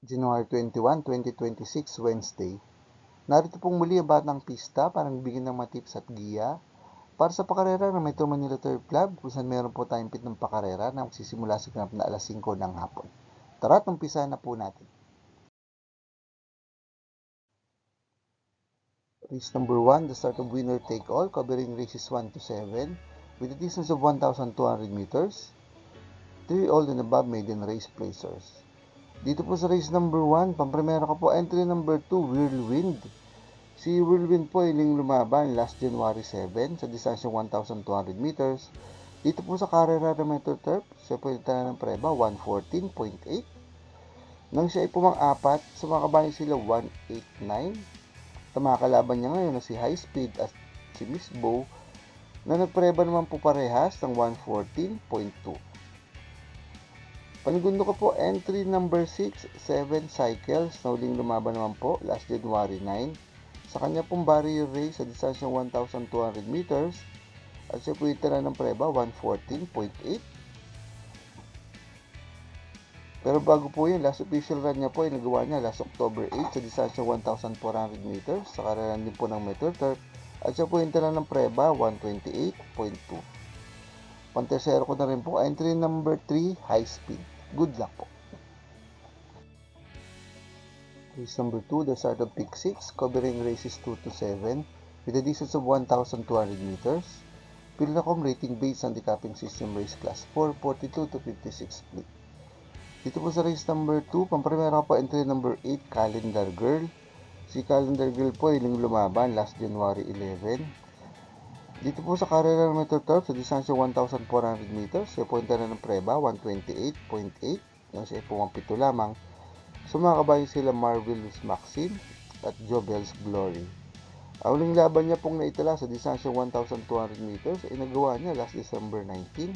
January 21, 2026, Wednesday. Narito pong muli ang Batang Pista para magbigay ng mga tips at giya para sa pakarera ng Metro Manila Turf Club kung saan meron po tayong pitong pakarera na magsisimula sa ganap na alas 5 ng hapon. Tara, umpisa na po natin. Race number 1, the start of winner take all, covering races 1 to 7 with a distance of 1,200 meters. 3 old and above maiden race placers. Dito po sa race number 1, pamprimera ko po entry number 2, Whirlwind. Si Whirlwind po ay lumaban last January 7 sa distansyang 1,200 meters. Dito po sa karera ng Metro Turf, siya po yung ng preba, 114.8. Nang siya ay pumang-apat, sumakabayan sila 189. Tamakalaban niya ngayon na si High Speed at si Miss Bow na nagpreba naman po parehas ng 114.2. Panigundo ko po entry number 6, 7 Cycles na uling lumaban naman po last January 9 sa kanya pong barrier race sa distansyang 1,200 meters at siya po itala ng preba 114.8. Pero bago po yun, last official run niya po ay nagawa niya last October 8 sa distansyang 1,400 meters sa karalan din po ng Metro Turf at siya po itala ng preba 128.2. Pantersero ko na rin po entry number 3, High Speed. Good luck po. Race number 2, the start of Pick 6, covering races 2 to 7 with a distance of 1,200 meters. Pilnacom rating based handicapping system race class 4, 42 to 56 split. Dito po sa race number 2, pamprimera ko po entry number 8, Calendar Girl. Si Calendar Girl po ay lumaban last January 11. Dito po sa karera ng Metro Turf sa distansya 1,400 meters, siya po na ng preba 128.8. Nang siya po pito lamang. Sumakabayan sila Marvelous Maxine at Jobel's Glory. Ang uling laban niya pong naitala sa distansya 1,200 meters ay nagawa niya last December 19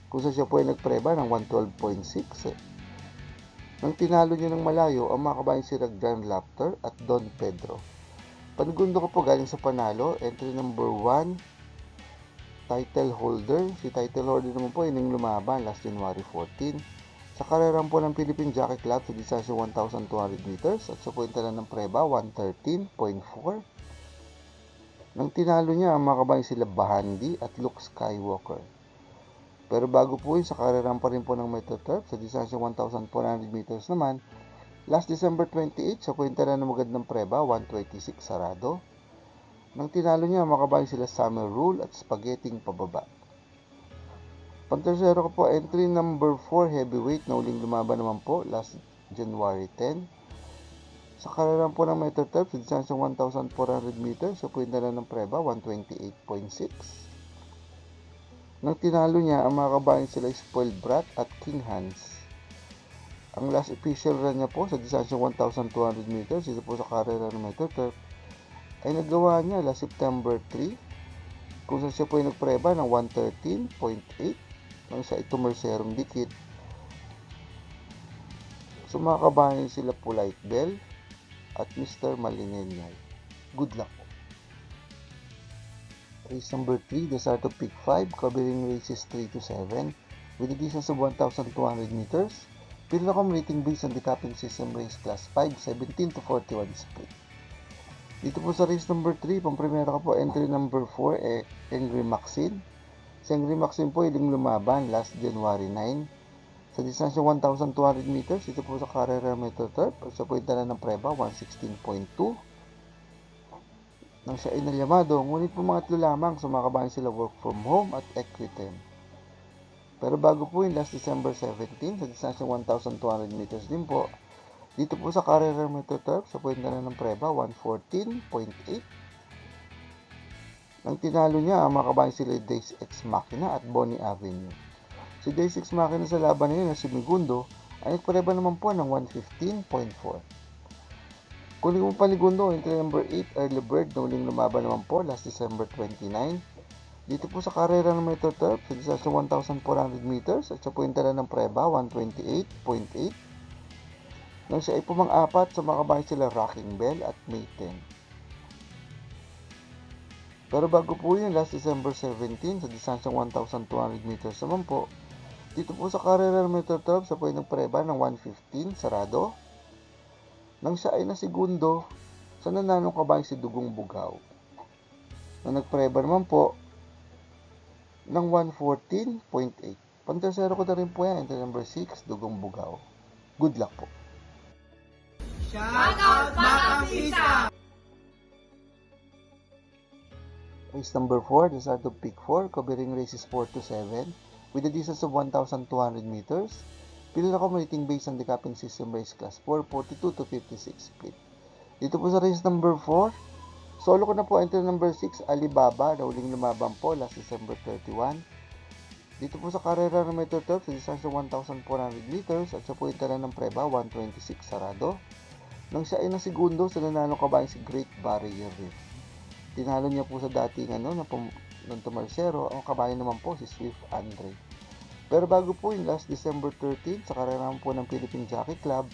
kung saan siya po ay nagpreba ng 112.6. Nang tinalo niya ng malayo, ang mga kabayan sila Grand Laughter at Don Pedro. Panigundo ko po galing sa panalo, entry number 1, title holder. Si title holder naman po ay lumaban last January 14 sa karerang po ng Philippine Jockey Club sa distansya 1,200 meters at sa pointa ng preba 113.4. Nang tinalo niya, ang mga kabayan sila Bahandi at Luke Skywalker. Pero bago po yun, sa karerang pa rin po ng Metro Turf sa distansya 1,400 meters naman, last December 28, sa pointa ng magandang preba 126 sarado. Nang tinalo niya, makabayan sila Summer Rule at Spaghetti pababa. Pantersero ko po entry number 4, Heavyweight na uling lumaban naman po last January 10. Sa karerang po ng Metro Turf sa distansyang 1,400 meters, sa pointa ng preba 128.6. Nang tinalo niya, ang mga kabayan sila Spoiled Brat at King Hans. Ang last official run niya po sa distansyang 1,200 meters, ito po sa karera ng Metro Turf, ay nagawa niya last September 3 kung saan siya po ay nagpreba ng 113.8 nang sa itumerserong dikit. So mga kabayan sila Polite Bell at Mr. Malinennial. Good luck po. Race number 3, the start of Pick 5, covering races 3 to 7 with a distance of 1,200 meters. Pilnacom rating based on the capping system race class 5, 17 to 41 split. Dito po sa race number 3, pamprimera ko po entry number 4, Angry Maxine. Si Angry Maxine po iling lumaban last January 9 sa distansya 1,200 meters. Dito po sa karera Metro Turf, sa pointa na ng preba 116.2. Nang siya ay nalyamado, ngunit po mga 3 lamang sumakabayan sila Work From Home at Equitem. Pero bago po yung last December 17 sa distansya 1,200 meters din po, dito po sa karera Metro Turf, sa pointa na ng preba 114.8. Nang tinalo niya, ang mga kabayan sila Days Ex Machina at Bonnie Avenue. Si Days Ex Machina sa laban na yun na si Migundo ay nagpreba naman po ng 115.4. Kunin mo panigundo, entry number 8, Early Bird na uling lumaban naman po last December 29. Dito po sa karera ng Metro Turf sa distansya 1,400 meters at sa pointa ng preba 128.8. Nang siya ay pumang-apat, sa mga kabayan sila Rocking Bell at May 10. Pero bago po yun, last December 17 sa distansyang 1,200 meters naman po, dito po sa karera ng Metro Turf sa pointa ng preba ng 115 sarado. Nang siya ay nasigundo sa nananong kabayan si Dugong Bugaw, na nagpreba naman po ng 114.8. Pantersero ko na rin po yan, entry number 6, Dugong Bugaw. Good luck po. Shout out Batang Pisa! Race number 4, the start of pick 4, covering races 4 to 7, with a distance of 1,200 meters. Pili accommodating based on the capping system race class 4, 42 to 56 split. Dito po sa race number 4, solo ko na po entry number 6, Alibaba, na uling lumaban po last December 31. Dito po sa karera ng Metro Turf, sa distansya 1,400 meters, at siya po yung tala ng preba, 126 sarado. Nang siya ay nasigundo sa nanalo kabayan si Great Barrier Reef. Tinalo niya po sa dating ng Tomarcero, ang kabayan naman po si Swift Andre. Pero bago po yung last December 13, sa karera po ng Philippine Jockey Club,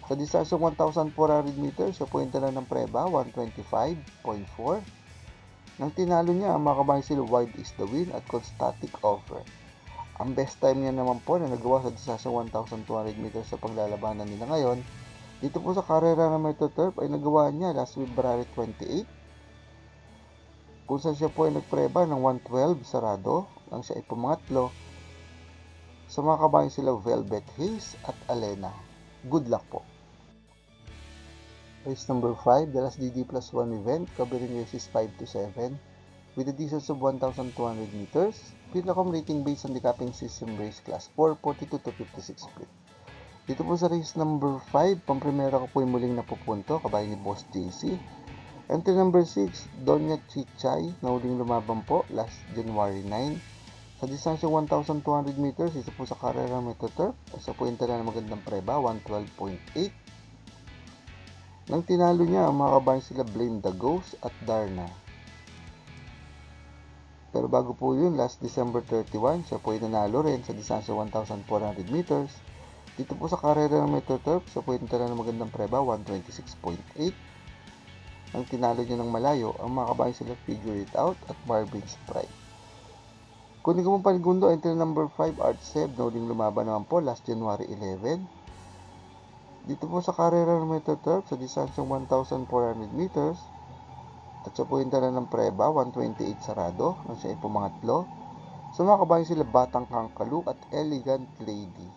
sa distansya 1,400 meters, siya po yung tala ng preba, 125.4. Nang tinalo niya, ang mga kabayan sila Wide is the Win at Constatic Offer. Ang best time niya naman po na nagawa sa distansya 1,200 meters sa paglalabanan nila ngayon, dito po sa karera ng Metro Turf ay nagawa niya last February 28, kung saan siya po ay nagpreba ng 112 sarado, nang siya ay pumangatlo sa mga kabayan sila Velvet Haze at Alena. Good luck po. Race number 5, the last DD plus 1 event, covering races 5 to 7, with a distance of 1,200 meters. Pinacom rating based on the capping system race class 4, 42 to 56 split. Dito po sa race number 5, pamprimera ko po yung muling napupunto, kabayan ni Boss JC. Entry number 6, Donya Chichay, na huling lumaban po last January 9. Sa distansya 1,200 meters, isa po sa karera Metro Turf, isa po yung tala na magandang preba, 112.8. Nang tinalo niya, ang mga kabayan sila Blame the Ghost at Darna. Pero bago po yun, last December 31, siya po yung nanalo rin sa distansya 1,400 meters. Dito po sa karera ng Metro Turf, siya po yung tala na magandang preba, 126.8. Nang tinalo niya ng malayo, ang mga kabayan sila Figure It Out at Marvin Sprite. Kunin ko mong panigundo, entry number 5, Art Seb, na uling lumaban naman po last January 11. Dito po sa karera ng Metro Turf, sa distansyang 1,400 meters, at siya po yung tala ng preba, 128 sarado, nang siya ay pumangatlo. Sa mga kabayan sila Batang Kangkalu at Elegant Lady.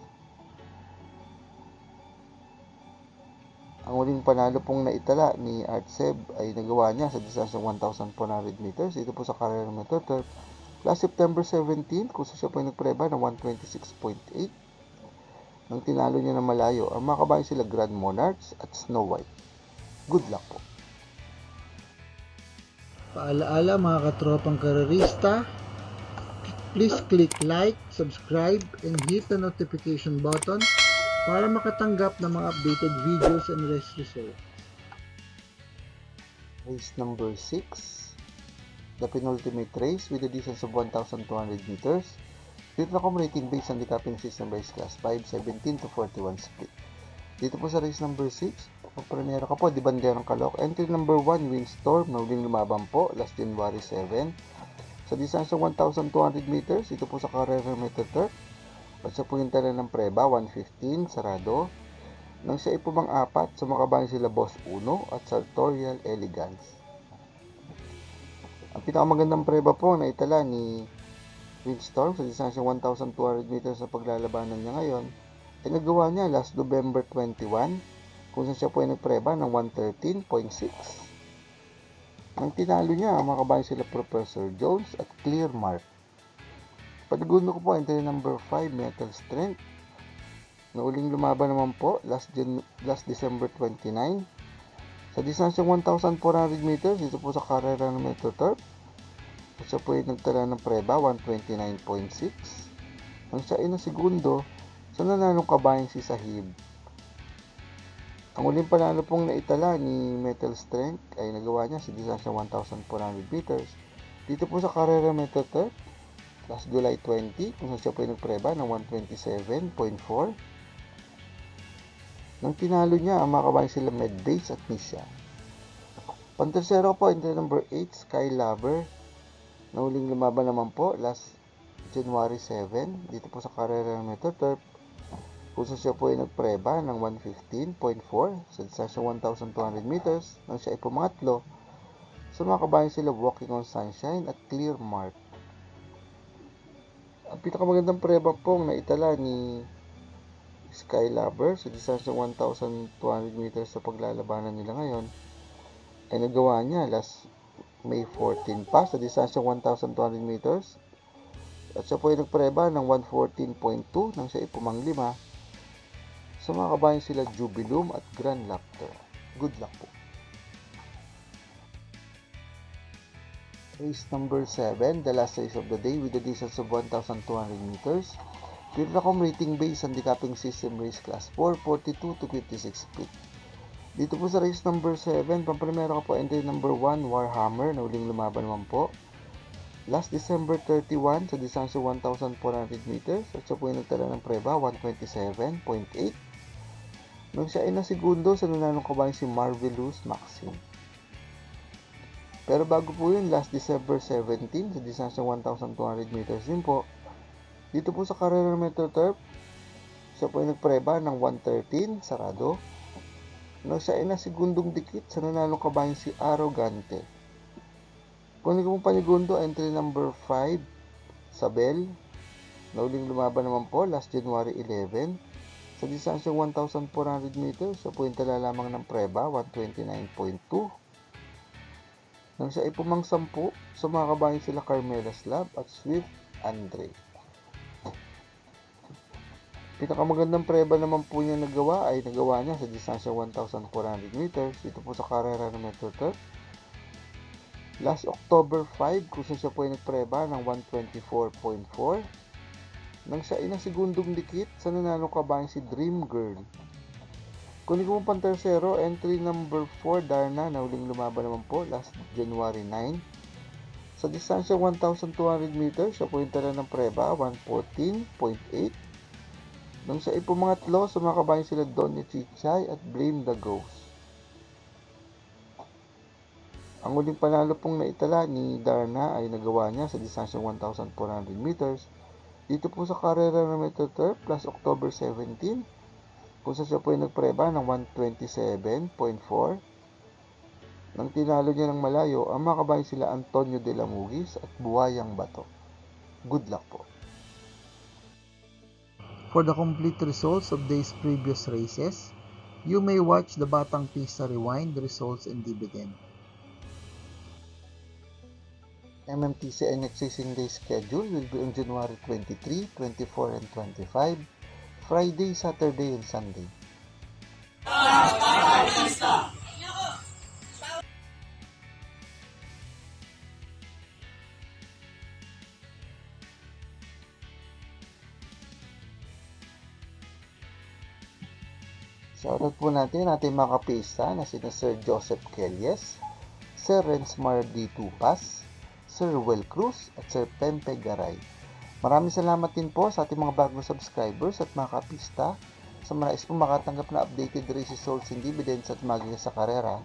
Ang uling panalo pong naitala ni Art Seb ay nagawa niya sa distansyang 1,400 meters, dito po sa karera ng Metro Turf, last September 17, kung siya po yung nagpreba ng 126.8. Nang tinalo niya ng malayo, ang mga kabayan sila Grand Monarchs at Snow White. Good luck po. Paalaala mga katropang karerista, please click like, subscribe, and hit the notification button para makatanggap ng mga updated videos and race results. Race number 6, the penultimate race with a distance of 1,200 meters. Pinacom rating based on the capping system race class 5, 17 to 41 split. Dito po sa race number 6, pagpremera ka po, di banderang kalok. Entry number 1, Windstorm, na huling lumaban po last January 7. Sa distansya 1,200 meters, dito po sa karera Metro Turf, at siya po yung tala ng preba, 115, sarado. Nang siya ay pumang-apat, sa mga kabayan sila Boss Uno at Sartorial Elegance. Ang pinakamagandang preba po na itala ni Windstorm sa distansya 1,200 meters na paglalabanan niya ngayon ay nagawa niya last November 21, kung saan siya po ay nagpreba ng 113.6. Ang tinalo niya, ang mga kabayan sila Professor Jones at Clear Mark. Panigundo ko po, entry number 5, Metal Strength, na uling lumaban naman po last December 29. Sa distansya 1,400 meters, dito po sa karera ng Metro Turf, at siya po ay nagtala ng preba, 129.6. Nang siya ay nasigundo sa nananong kabayan si Sahib. Ang uling panalo pong naitala ni Metal Strength ay nagawa niya sa distansya 1,400 meters. Dito po sa karera Metro Turf, last July 20, kung saan siya po ay nagpreba ng 127.4. Nang tinalo niya, ang mga kabayan sila Medbase at Misha. Pantersero po, entry number 8, Sky Lover, na huling lumaban naman po last January 7, dito po sa karera ng Metro Turf, kung saan siya po ay nagpreba ng 115.4 sa distansyang 1,200 meters nang siya ay pumangatlo sa mga kabayan sila Walking on Sunshine at Clear Mark. Ang pinakamagandang preba pong naitala ni Skylover sa distansyang 1,200 meters sa paglalabanan nila ngayon ay nagawa niya last May 14 pa sa distansyang 1,200 meters at siya po ay nagpreba ng 114.2 nang siya ay pumanglima sa mga kabayan sila Jubilum at Grand Lapter. Good luck po. Race number 7, the last race of the day with a distance of 1,200 meters. Pinracom rating based handicapping system race class 4, 42 to 56 feet. Dito po sa race number 7, pamprimero ka po entry number 1, Warhammer, na uling lumaban naman po. Last December 31 sa distansya 1,400 meters at siya po ay nagtala ng preba 127.8 nang siya ay nasigundo sa nananong kabayan si Marvelous Maxim. Pero bago po yun, last December 17 sa distansya 1,200 meters din po, dito po sa karera ng Metro Turf, siya po ay nagpreba ng 113 sarado nang siya ay nasigundong dikit sa nananong kabayan si Arrogante. Kung hindi ko panigundo, entry number 5, Sabel, na uling lumaban naman po last January 11. Sa distansyang 1,400 meters, siya po yung tala lamang ng preba, 129.2. Nang siya ay pumangsampu sa mga kabayan sila Carmela Slab at Swift Andre. Pinakamagandang preba naman po niya nagawa niya sa distansyang 1,400 meters dito po sa karera ng Metro Turf. Last October 5, kung siya po ay nagpreba ng 124.4 nang siya ay nasigundong dikit sa nananong kabayan si Dream Girl. Kung hindi ko pang tersero, entry number 4, Darna, na uling lumaban naman po last January 9. Sa distansya 1,200 meters, siya po yung tala ng preba, 114.8. Nang siya ay pumangatlo sa mga kabayan sila Donya Chichay at Blame the Ghost. Ang uling panalo pong naitala ni Darna ay nagawa niya sa distansyang 1,400 meters dito po sa karera ng Metro Turf plus October 17 kung siya po ay nagpreba ng 127.4 nang tinalo niya ng malayo ang mga kabayan sila Antonio de la Mugis at Buwayang Bato. Good luck po. For the complete results of these previous races, you may watch the Batang Pista Rewind results and dividend. MMTC next racing day schedule will be on January 23, 24, and 25, Friday, Saturday, and Sunday. Shoutout po natin ating mga kapista na sina Sir Joseph Kelyes, Sir Rensmar D. Tupas, Sir Will Cruz at Sir Pempe Garay. Maraming salamat din po sa ating mga bagong subscribers at mga kapista. Sa mga nais po makatanggap na updated race results and dividends at maging sa karera,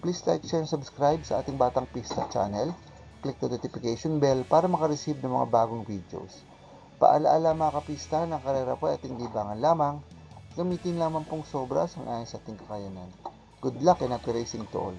please like, share, and subscribe sa ating Batang Pista channel. Click the notification bell para makareceive ng mga bagong videos. Paalaala mga kapista, ng karera po ay ating libangan lamang. Gamitin lamang pong sobra sa ayon sa ating kakayanan. Good luck and happy racing to all.